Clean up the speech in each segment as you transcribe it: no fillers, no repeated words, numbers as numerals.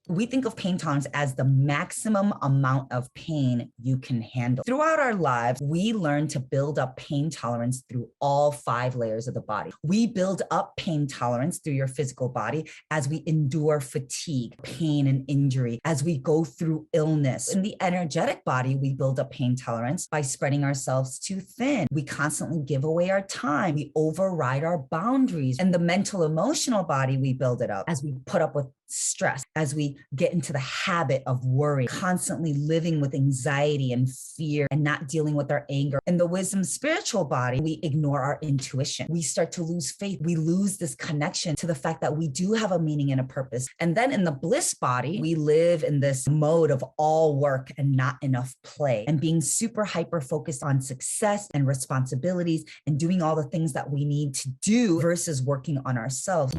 We think of pain tolerance as the maximum amount of pain you can handle. Throughout our lives, we learn to build up pain tolerance through all 5 layers of the body. We build up pain tolerance through your physical body as we endure fatigue, pain, and injury, as we go through illness. In the energetic body, we build up pain tolerance by spreading ourselves too thin. We constantly give away our time. We override our boundaries. In the mental emotional body, we build it up as we put up with stress, as we get into the habit of worry, constantly living with anxiety and fear and not dealing with our anger. In the wisdom spiritual body, we ignore our intuition. We start to lose faith. We lose this connection to the fact that we do have a meaning and a purpose. And then in the bliss body, we live in this mode of all work and not enough play, and being super hyper focused on success and responsibilities and doing all the things that we need to do versus working on ourselves.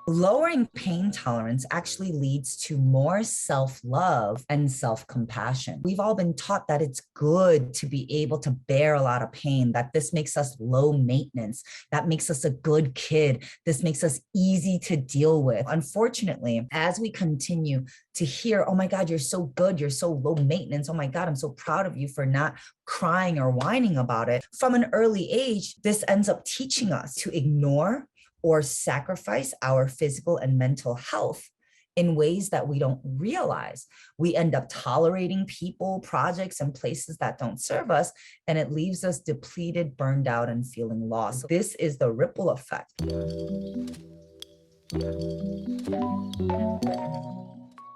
Lowering pain tolerance actually leads to more self-love and self-compassion. We've all been taught that it's good to be able to bear a lot of pain, that this makes us low maintenance, that makes us a good kid, this makes us easy to deal with. Unfortunately, as we continue to hear, oh my God, you're so good, you're so low maintenance, oh my God, I'm so proud of you for not crying or whining about it. From an early age, this ends up teaching us to ignore or sacrifice our physical and mental health in ways that we don't realize. We end up tolerating people, projects, and places that don't serve us, and it leaves us depleted, burned out, and feeling lost. This is the ripple effect.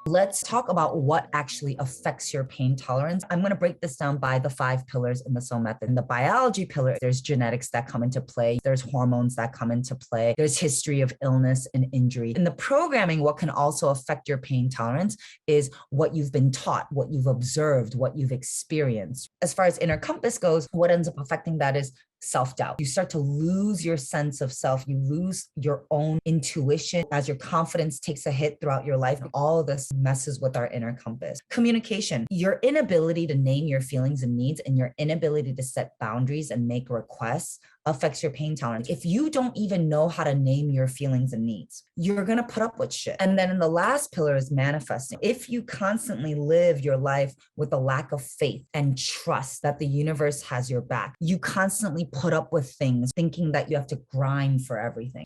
Let's talk about what actually affects your pain tolerance. I'm going to break this down by the 5 pillars in the So method. In the biology pillar, there's genetics that come into play. There's hormones that come into play. There's history of illness and injury. In the programming, what can also affect your pain tolerance is what you've been taught, what you've observed, what you've experienced. As far as inner compass goes, what ends up affecting that is self-doubt. You start to lose your sense of self. You lose your own intuition as your confidence takes a hit throughout your life. All of this messes with our inner compass. Communication, your inability to name your feelings and needs and your inability to set boundaries and make requests affects your pain tolerance. If you don't even know how to name your feelings and needs, you're going to put up with shit. And then in the last pillar is manifesting. If you constantly live your life with a lack of faith and trust that the universe has your back, you constantly put up with things thinking that you have to grind for everything.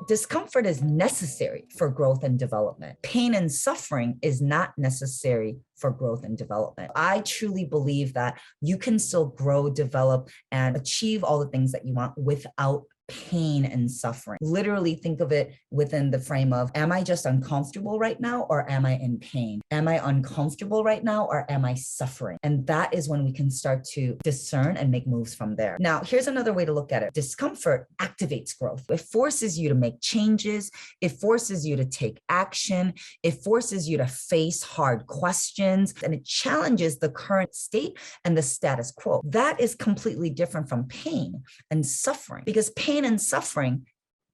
Discomfort is necessary for growth and development. Pain and suffering is not necessary for growth and development. I truly believe that you can still grow, develop, and achieve all the things that you want without pain and suffering. Literally think of it within the frame of, am I just uncomfortable right now or am I in pain? Am I uncomfortable right now or am I suffering? And that is when we can start to discern and make moves from there. Now, here's another way to look at it. Discomfort activates growth. It forces you to make changes. It forces you to take action. It forces you to face hard questions, and it challenges the current state and the status quo. That is completely different from pain and suffering, because pain and suffering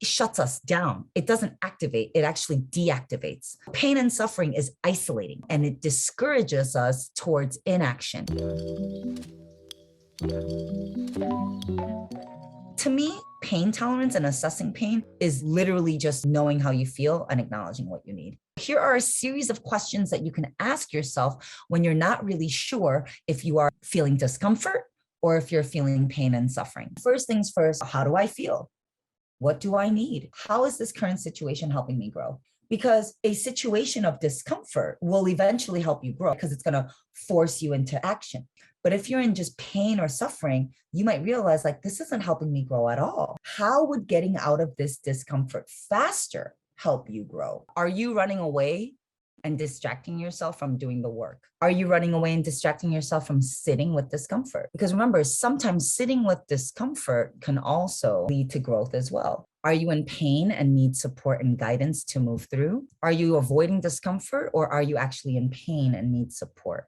shuts us down. It doesn't activate, it actually deactivates. Pain and suffering is isolating and it discourages us towards inaction. To me, pain tolerance and assessing pain is literally just knowing how you feel and acknowledging what you need. Here are a series of questions that you can ask yourself when you're not really sure if you are feeling discomfort or if you're feeling pain and suffering. First things first, how do I feel? What do I need? How is this current situation helping me grow? Because a situation of discomfort will eventually help you grow because it's going to force you into action. But if you're in just pain or suffering, you might realize like, this isn't helping me grow at all. How would getting out of this discomfort faster help you grow? Are you running away and distracting yourself from doing the work? Are you running away and distracting yourself from sitting with discomfort? Because remember, sometimes sitting with discomfort can also lead to growth as well. Are you in pain and need support and guidance to move through? Are you avoiding discomfort, or are you actually in pain and need support?